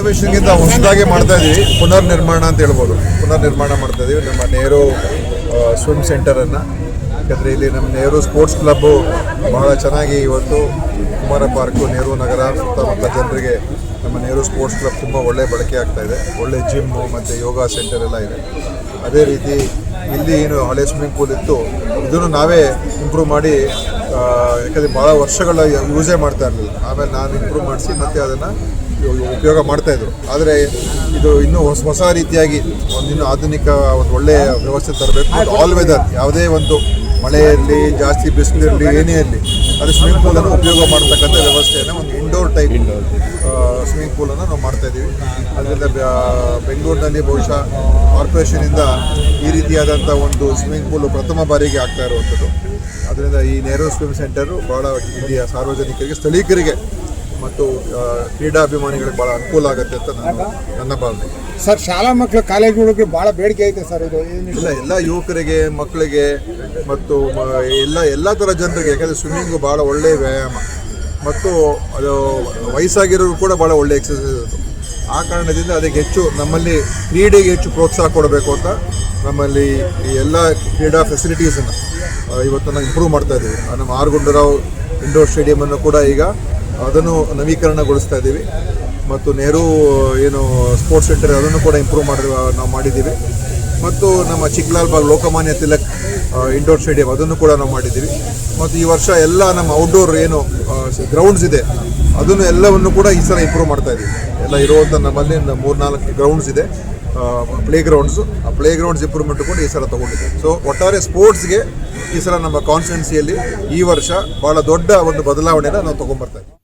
ರಿನೋವೇಷನ್ಗಿಂತ ಹೊಸದಾಗಿ ಮಾಡ್ತಾ ಇದ್ದೀವಿ, ಪುನರ್ ನಿರ್ಮಾಣ ಅಂತ ಹೇಳ್ಬೋದು. ಪುನರ್ ನಿರ್ಮಾಣ ಮಾಡ್ತಾ ಇದ್ದೀವಿ ನಮ್ಮ ನೆಹರು ಸ್ವಿಮ್ ಸೆಂಟರನ್ನು. ಯಾಕಂದರೆ ಇಲ್ಲಿ ನಮ್ಮ ನೆಹರು ಸ್ಪೋರ್ಟ್ಸ್ ಕ್ಲಬ್ಬು ಬಹಳ ಚೆನ್ನಾಗಿ ಇವತ್ತು ಕುಮಾರ ಪಾರ್ಕು, ನೆಹರು ನಗರ ಸುತ್ತಮುತ್ತ ಜನರಿಗೆ ನಮ್ಮ ನೆಹರು ಸ್ಪೋರ್ಟ್ಸ್ ಕ್ಲಬ್ ತುಂಬ ಒಳ್ಳೆ ಬಳಕೆ ಆಗ್ತಾಯಿದೆ. ಒಳ್ಳೆ ಜಿಮ್ಮು ಮತ್ತು ಯೋಗ ಸೆಂಟರ್ ಎಲ್ಲ ಇದೆ. ಅದೇ ರೀತಿ ಇಲ್ಲಿ ಏನು ಹಳೆ ಸ್ವಿಮ್ಮಿಂಗ್ ಪೂಲ್ ಇತ್ತು ಇದನ್ನು ನಾವೇ ಇಂಪ್ರೂವ್ ಮಾಡಿ, ಯಾಕಂದರೆ ಭಾಳ ವರ್ಷಗಳ ಯೂಸೇ ಮಾಡ್ತಾ ಇರಲಿಲ್ಲ. ಆಮೇಲೆ ನಾನು ಇಂಪ್ರೂವ್ ಮಾಡಿಸಿ ಮತ್ತು ಅದನ್ನು ಉಪಯೋಗ ಮಾಡ್ತಾಯಿದ್ರು. ಆದರೆ ಇದು ಇನ್ನೂ ಹೊಸ ರೀತಿಯಾಗಿ ಒಂದಿನ್ನೂ ಆಧುನಿಕ ಒಂದು ಒಳ್ಳೆಯ ವ್ಯವಸ್ಥೆ ತರಬೇಕು. ಮತ್ತು ಆಲ್ ವೆದರ್, ಯಾವುದೇ ಒಂದು ಮಳೆ ಇರಲಿ, ಜಾಸ್ತಿ ಬಿಸಿಲಿರಲಿ, ಏನೇ ಇರಲಿ, ಅದು ಸ್ವಿಮ್ಮಿಂಗ್ ಪೂಲನ್ನು ಉಪಯೋಗ ಮಾಡ್ತಕ್ಕಂಥ ವ್ಯವಸ್ಥೆಯನ್ನು ಒಂದು ಇಂಡೋರ್ ಟೈಪ್ ಸ್ವಿಮ್ಮಿಂಗ್ ಪೂಲನ್ನು ನಾವು ಮಾಡ್ತಾಯಿದ್ದೀವಿ. ಅದರಿಂದ ಬೆಂಗಳೂರಿನಲ್ಲಿ ಬಹುಶಃ ಕಾರ್ಪೊರೇಷನಿಂದ ಈ ರೀತಿಯಾದಂಥ ಒಂದು ಸ್ವಿಮ್ಮಿಂಗ್ ಪೂಲು ಪ್ರಥಮ ಬಾರಿಗೆ ಆಗ್ತಾ ಇರುವಂಥದ್ದು. ಅದರಿಂದ ಈ ನೆಹರು ಸ್ವಿಮ್ ಸೆಂಟರು ಭಾಳ ಇಲ್ಲಿಯ ಸಾರ್ವಜನಿಕರಿಗೆ, ಸ್ಥಳೀಕರಿಗೆ ಮತ್ತು ಕ್ರೀಡಾಭಿಮಾನಿಗಳಿಗೆ ಭಾಳ ಅನುಕೂಲ ಆಗುತ್ತೆ ಅಂತ ನನ್ನ ಭಾವನೆ. ಸರ್, ಶಾಲಾ ಮಕ್ಕಳು ಕಾಲೇಜುಗಳಿಗೆ ಭಾಳ ಬೇಡಿಕೆ ಐತೆ ಸರ್. ಇದು ಎಲ್ಲ ಯುವಕರಿಗೆ, ಮಕ್ಕಳಿಗೆ ಮತ್ತು ಎಲ್ಲ ಥರ ಜನರಿಗೆ, ಯಾಕಂದರೆ ಸ್ವಿಮ್ಮಿಂಗು ಭಾಳ ಒಳ್ಳೆಯ ವ್ಯಾಯಾಮ ಮತ್ತು ಅದು ವಯಸ್ಸಾಗಿರೋರು ಕೂಡ ಭಾಳ ಒಳ್ಳೆಯ ಎಕ್ಸಸೈಸ್ ಅದು. ಆ ಕಾರಣದಿಂದ ಅದಕ್ಕೆ ಹೆಚ್ಚು ನಮ್ಮಲ್ಲಿ ಕ್ರೀಡೆಗೆ ಹೆಚ್ಚು ಪ್ರೋತ್ಸಾಹ ಕೊಡಬೇಕು ಅಂತ ನಮ್ಮಲ್ಲಿ ಈ ಎಲ್ಲ ಕ್ರೀಡಾ ಫೆಸಿಲಿಟೀಸನ್ನು ಇವತ್ತು ನಾವು ಇಂಪ್ರೂವ್ ಮಾಡ್ತಾ ಇದ್ದೀವಿ. ನಮ್ಮ ಆರ್ ಗುಂಡೂರಾವ್ ಇಂಡೋರ್ ಸ್ಟೇಡಿಯಮನ್ನು ಕೂಡ ಈಗ ಅದನ್ನು ನವೀಕರಣಗೊಳಿಸ್ತಾ ಇದ್ದೀವಿ. ಮತ್ತು ನೆಹರು ಏನು ಸ್ಪೋರ್ಟ್ಸ್ ಸೆಂಟರ್ ಅದನ್ನು ಕೂಡ ಇಂಪ್ರೂವ್ ನಾವು ಮಾಡಿದ್ದೀವಿ. ಮತ್ತು ನಮ್ಮ ಚಿಕ್ಕಲಾಲ್ ಬಾಗ್ ಲೋಕಮಾನ್ಯ ತಿಲಕ್ ಇಂಡೋರ್ ಸ್ಟೇಡಿಯಂ ಅದನ್ನು ಕೂಡ ನಾವು ಮಾಡಿದ್ದೀವಿ. ಮತ್ತು ಈ ವರ್ಷ ಎಲ್ಲ ನಮ್ಮ ಔಟ್ಡೋರ್ ಏನು ಗ್ರೌಂಡ್ಸ್ ಇದೆ ಅದನ್ನು ಎಲ್ಲವನ್ನು ಕೂಡ ಈ ಸಲ ಇಂಪ್ರೂವ್ ಮಾಡ್ತಾ ಇದ್ದೀವಿ. ಎಲ್ಲ ಇರುವಂಥ ನಮ್ಮಲ್ಲಿ 3-4 ಗ್ರೌಂಡ್ಸ್ ಇದೆ, ಪ್ಲೇ ಗ್ರೌಂಡ್ಸು. ಆ ಪ್ಲೇ ಗ್ರೌಂಡ್ಸ್ ಇಂಪ್ರೂವ್ಮೆಂಟ್ ಕೂಡ ಈ ಸಲ ತೊಗೊಂಡಿದ್ದೀವಿ. ಸೊ ಒಟ್ಟಾರೆ ಸ್ಪೋರ್ಟ್ಸ್ಗೆ ಈ ಸಲ ನಮ್ಮ ಕಾನ್ಸ್ಟಿಟ್ಯೂನ್ಸಿಯಲ್ಲಿ ಈ ವರ್ಷ ಭಾಳ ದೊಡ್ಡ ಒಂದು ಬದಲಾವಣೆನ ನಾವು ತೊಗೊಂಡ್ಬರ್ತಾ ಇದ್ದೀವಿ.